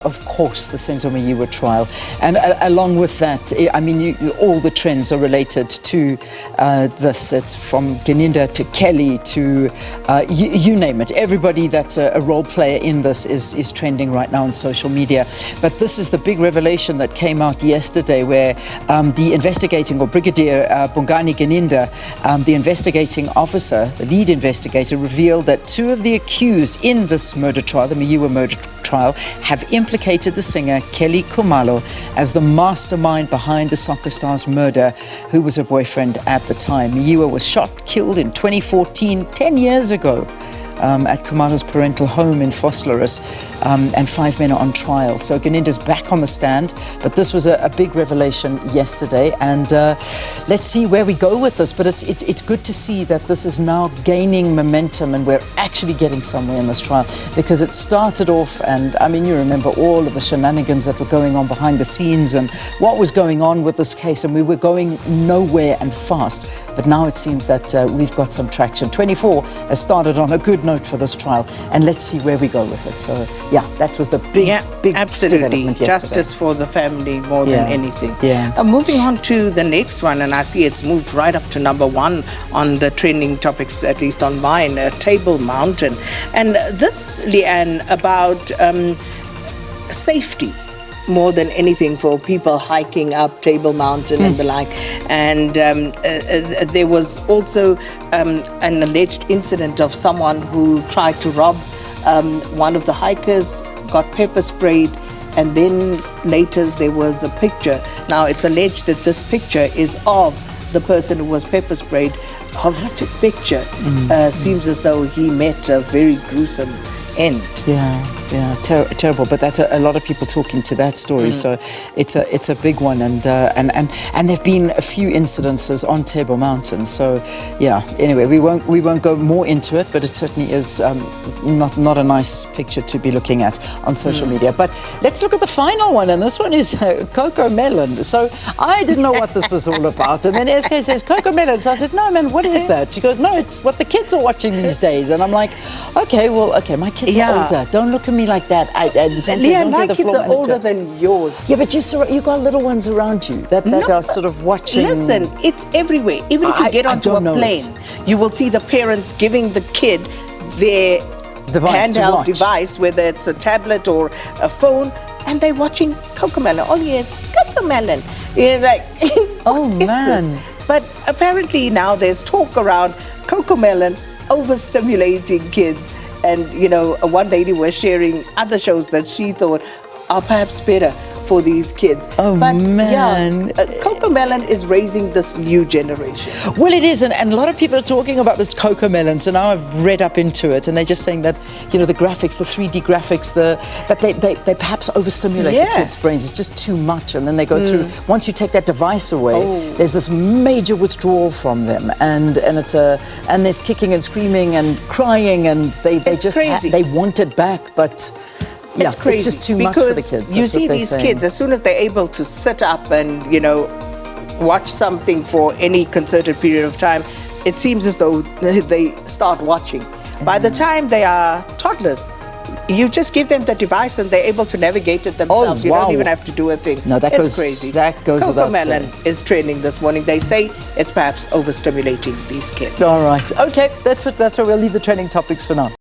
Of course, the Senzo Meyiwa trial, and along with that, I mean, all the trends are related to this. It's from Ganinda to Kelly to you name it. Everybody that's a role player in this is trending right now on social media. But this is the big revelation that came out yesterday, where the investigating, or Brigadier Bongani Ganinda, the investigating officer, the lead investigator, revealed that two of the accused in this murder trial, the Meyiwa murder trial, have implicated the singer Kelly Khumalo as the mastermind behind the soccer star's murder, who was her boyfriend at the time. Meyiwa was shot, killed in 2014, 10 years ago, at Khumalo's parental home in Vosloorus, and 5 men are on trial. So Ganinda's back on the stand, but this was a big revelation yesterday, and let's see where we go with this. But it's good to see that this is now gaining momentum, and we're actually getting somewhere in this trial, because it started off, and I mean, you remember all of the shenanigans that were going on behind the scenes and what was going on with this case, and we were going nowhere and fast. But now it seems that we've got some traction. 24 has started on a good note for this trial, and let's see where we go with it. So yeah, that was the big absolutely development yesterday. Justice for the family more than anything. Moving on to the next one, and I see it's moved right up to number 1 on the trending topics, at least on mine, Table Mountain. And this, Leanne, about safety more than anything for people hiking up Table Mountain and the like. And there was also an alleged incident of someone who tried to rob one of the hikers, got pepper sprayed, and then later there was a picture. Now it's alleged that this picture is of the person who was pepper sprayed. Horrific picture. Seems as though he met a very gruesome end. Terrible. But that's a lot of people talking to that story. So it's a big one, and there've been a few incidences on Table Mountain. So yeah. Anyway, we won't go more into it, but it certainly is not a nice picture to be looking at on social media. But let's look at the final one, and this one is Coco Melon. So I didn't know what this was all about, and then SK says Coco Melon. So I said, no man, what is that? She goes, no, it's what the kids are watching these days. And I'm like, okay, my kids are older. Don't look at me like that. Leanne, my kids are older than yours. Yeah, but you got little ones around you that are sort of watching. Listen, it's everywhere. Even if you get onto a plane, you will see the parents giving the kid their handheld device, whether it's a tablet or a phone, and they're watching Coco Melon. All he is Coco Melon. You're like, oh man. But apparently now there's talk around Coco Melon overstimulating kids. And, you know, one lady was sharing other shows that she thought are perhaps better for these kids. Oh, but man. Coco Melon is raising this new generation. Well, it is, and a lot of people are talking about this Coco Melon. So now I've read up into it, and they're just saying that, you know, the graphics, the 3D graphics, that they perhaps overstimulate the kids' brains. It's just too much, and then they go through. Once you take that device away, there's this major withdrawal from them, and there's kicking and screaming and crying, and they just they want it back, but. It's crazy. It's just too much for the kids. You see these kids, as soon as they're able to sit up and, you know, watch something for any concerted period of time, it seems as though they start watching. By the time they are toddlers, you just give them the device and they're able to navigate it themselves. You don't even have to do a thing. No, it's crazy. That goes Coco Melon is trending this morning. They say it's perhaps overstimulating these kids. All right. Okay, that's it. That's where we'll leave the trending topics for now.